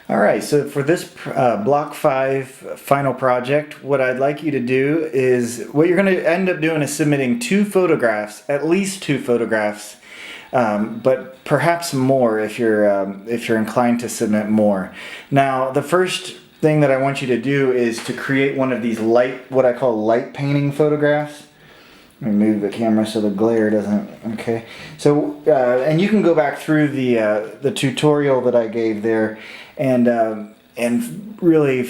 All right, so for this Block 5 final project, what I'd like you to do is, what you're going to end up doing is submitting 2 photographs, at least 2 photographs, but perhaps more if you're inclined to submit more. Now, the first thing that I want you to do is to create one of these what I call light painting photographs. Let me move the camera so the glare doesn't, okay. So, and you can go back through the tutorial that I gave there, and really,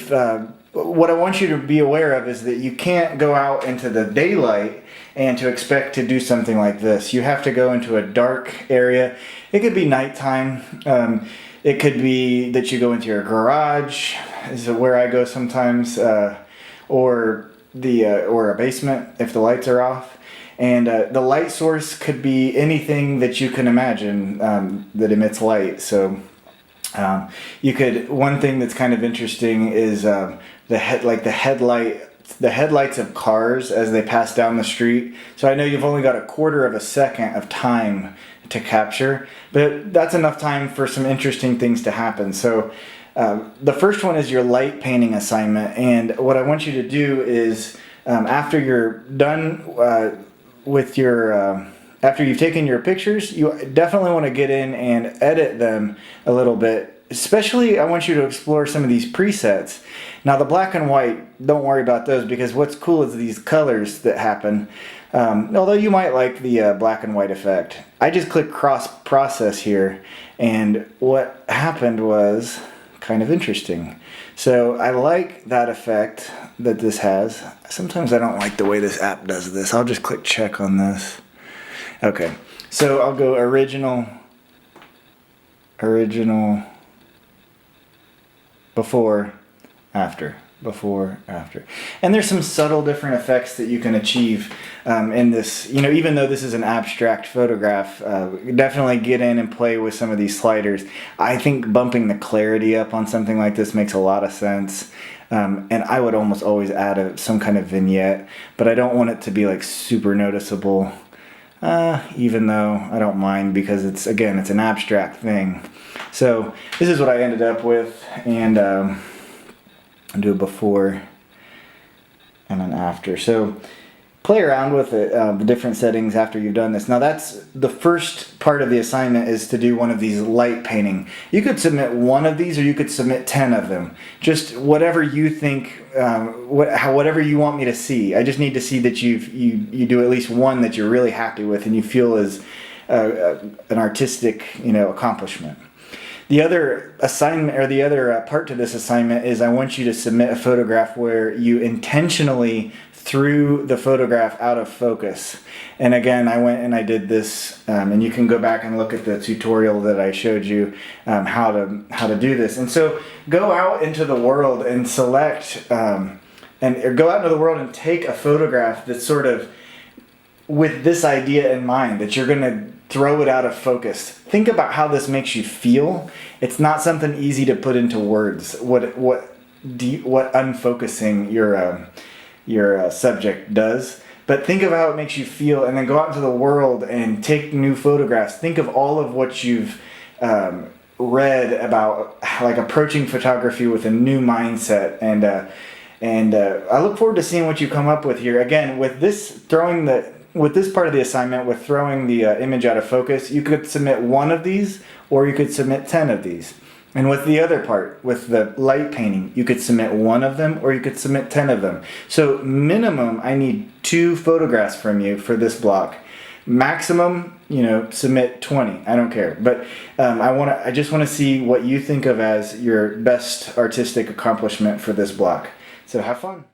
what I want you to be aware of is that you can't go out into the daylight and to expect to do something like this. You have to go into a dark area. It could be nighttime. It could be that you go into your garage, is where I go sometimes, or a basement if the lights are off. And the light source could be anything that you can imagine that emits light. So one thing that's kind of interesting is the headlights of cars as they pass down the street. So I know you've only got a quarter of a second of time to capture, but that's enough time for some interesting things to happen. So the first one is your light painting assignment, and what I want you to do is after you're done after you've taken your pictures, you definitely want to get in and edit them a little bit. Especially, I want you to explore some of these presets. Now, the black and white, don't worry about those, because what's cool is these colors that happen. Although you might like the black and white effect. I just clicked cross process here, and what happened was kind of interesting. So I like that effect that this has. Sometimes I don't like the way this app does this. I'll just click check on this. Okay, so I'll go original, before, after. And there's some subtle different effects that you can achieve in this. You know, even though this is an abstract photograph, definitely get in and play with some of these sliders. I think bumping the clarity up on something like this makes a lot of sense. And I would almost always add some kind of vignette, but I don't want it to be like super noticeable, even though I don't mind, because it's an abstract thing. So this is what I ended up with, and do a before and an after. So play around with it, the different settings after you've done this. Now that's the first part of the assignment, is to do one of these light painting. You could submit one of these, or you could submit 10 of them. Just whatever you think, whatever you want me to see. I just need to see that you do at least one that you're really happy with and you feel is an artistic, accomplishment. The other assignment, or the other part to this assignment, is I want you to submit a photograph where you intentionally threw the photograph out of focus. And again, I went and I did this, and you can go back and look at the tutorial that I showed you how to do this. And so go out into the world and select, or go out into the world and take a photograph that's sort of with this idea in mind, that you're going to throw it out of focus. Think about how this makes you feel. It's not something easy to put into words. What unfocusing your subject does. But think of how it makes you feel, and then go out into the world and take new photographs. Think of all of what you've read about, like approaching photography with a new mindset, and I look forward to seeing what you come up with here. Again, with this part of the assignment, with throwing the image out of focus, you could submit one of these, or you could submit 10 of these. And with the other part, with the light painting, you could submit one of them, or you could submit 10 of them. So minimum, I need 2 photographs from you for this block. Maximum, submit 20. I don't care. But I just want to see what you think of as your best artistic accomplishment for this block. So have fun.